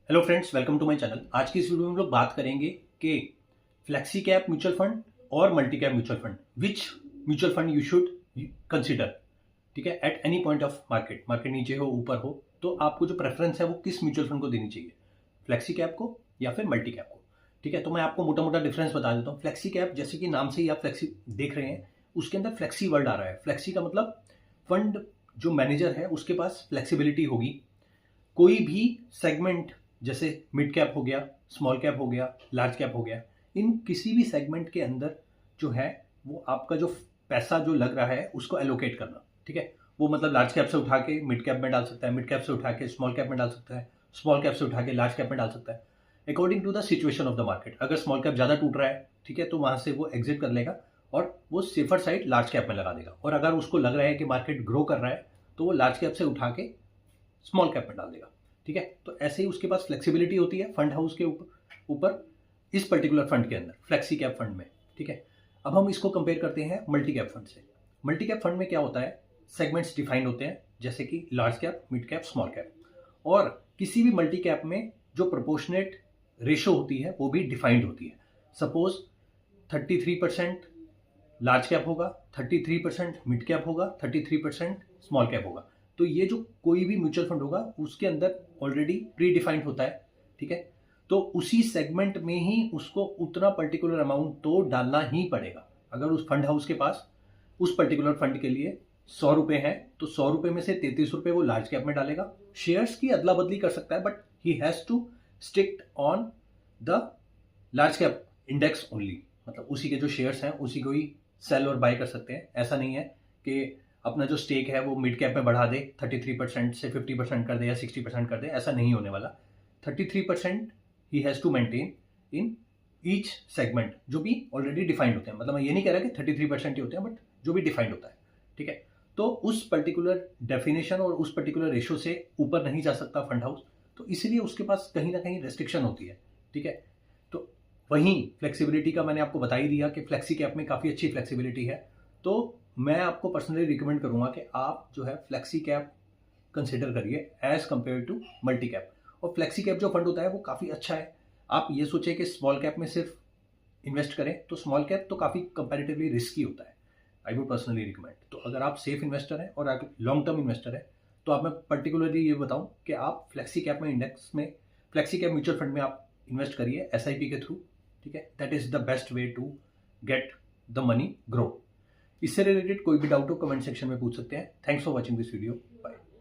Hello friends, welcome to my channel. आज की इस वीडियो में हम लोग बात करेंगे कि फ्लेक्सी कैप म्यूचुअल फंड और multi cap mutual fund, which mutual fund you should consider. ठीक है, at any point of market नीचे हो ऊपर हो, तो आपको जो प्रेफरेंस है वो किस म्यूचुअल फंड को देनी चाहिए, फ्लेक्सी कैप को या फिर मल्टी कैप को। ठीक है, तो मैं आपको मोटा मोटा डिफरेंस बता देता हूँ। फ्लेक्सी कैप, जैसे कि नाम से ही आप फ्लेक्सी देख रहे हैं, उसके अंदर फ्लेक्सी वर्ड आ रहा है। फ्लेक्सी का मतलब फंड जो मैनेजर है उसके पास फ्लेक्सिबिलिटी होगी। कोई भी सेगमेंट, जैसे मिड कैप हो गया, स्मॉल कैप हो गया, लार्ज कैप हो गया, इन किसी भी सेगमेंट के अंदर जो है वो आपका जो पैसा जो लग रहा है उसको एलोकेट करना। ठीक है, वो मतलब लार्ज कैप से उठा के मिड कैप में डाल सकता है, मिड कैप से उठा के स्मॉल कैप में डाल सकता है, स्मॉल कैप से उठा के लार्ज कैप में डाल सकता है, according to the situation of the market. अगर स्मॉल कैप ज़्यादा टूट रहा है, ठीक है, तो वहां से वो एग्जिट कर लेगा और वो सेफर साइड लार्ज कैप में लगा देगा। और अगर उसको लग रहा है कि मार्केट ग्रो कर रहा है तो वो लार्ज कैप से उठा के स्मॉल कैप में डाल देगा। ठीक है, तो ऐसे ही उसके पास फ्लेक्सिबिलिटी होती है फंड हाउस के ऊपर इस पर्टिकुलर फंड के अंदर, फ्लेक्सी कैप फंड में। ठीक है, अब हम इसको कंपेयर करते हैं मल्टी कैप फंड से। मल्टी कैप फंड में क्या होता है, सेगमेंट्स डिफाइंड होते हैं, जैसे कि large cap, mid cap, small cap. और किसी भी मल्टी कैप में जो प्रोपोर्शनेट रेशो होती है वो भी डिफाइंड होती है। सपोज 33% लार्ज कैप होगा, 33% मिड कैप होगा, 33% स्मॉल कैप होगा। तो ये जो कोई भी म्यूचुअल फंड होगा उसके अंदर ऑलरेडी प्री डिफाइंड होता है। ठीक है, तो उसी सेगमेंट में ही उसको उतना पर्टिकुलर अमाउंट तो डालना ही पड़ेगा। अगर उस फंड हाउस के पास उस पर्टिकुलर फंड के लिए 100 रुपए है तो 100 रुपए में से 33 रुपए वो लार्ज कैप में डालेगा। शेयर्स की अदला बदली कर सकता है, but he has to stick on the large cap index only. मतलब उसी के जो शेयर्स हैं उसी को ही सेल और बाय कर सकते हैं। ऐसा नहीं है कि अपना जो स्टेक है वो मिड कैप में बढ़ा दे, 33% से 50% कर दे या 60% कर दे। ऐसा नहीं होने वाला। 33% he has to maintain in each segment, जो भी ऑलरेडी डिफाइंड होते हैं। मतलब मैं ये नहीं कह रहा कि 33% ही होते हैं, बट जो भी डिफाइंड होता है। ठीक है, तो उस पर्टिकुलर डेफिनेशन और उस पर्टिकुलर रेशो से ऊपर नहीं जा सकता फंड हाउस, तो इसीलिए उसके पास कहीं ना कहीं रेस्ट्रिक्शन होती है। ठीक है, तो वहीं फ्लेक्सिबिलिटी का मैंने आपको बता ही दिया कि फ्लेक्सी कैप में काफ़ी अच्छी फ्लेक्सिबिलिटी है। तो मैं आपको पर्सनली रिकमेंड करूंगा कि आप जो है फ्लेक्सी कैप कंसिडर करिए as compare to multi cap. और फ्लेक्सी कैप जो फंड होता है वो काफ़ी अच्छा है। आप ये सोचें कि स्मॉल कैप में सिर्फ इन्वेस्ट करें, तो स्मॉल कैप तो काफ़ी कंपैरेटिवली रिस्की होता है। I would personally recommend. तो अगर आप सेफ इन्वेस्टर हैं और आप लॉन्ग टर्म इन्वेस्टर हैं, तो आप मैं पर्टिकुलरली ये बताऊं कि आप फ्लेक्सी कैप में इंडेक्स में, फ्लेक्सी कैप म्यूचुअल फंड में आप इन्वेस्ट करिए SIP के थ्रू। ठीक है, that is the best way to get the money grow. इससे रिलेटेड कोई भी डाउट हो कमेंट सेक्शन में पूछ सकते हैं। Thanks for watching this video. Bye.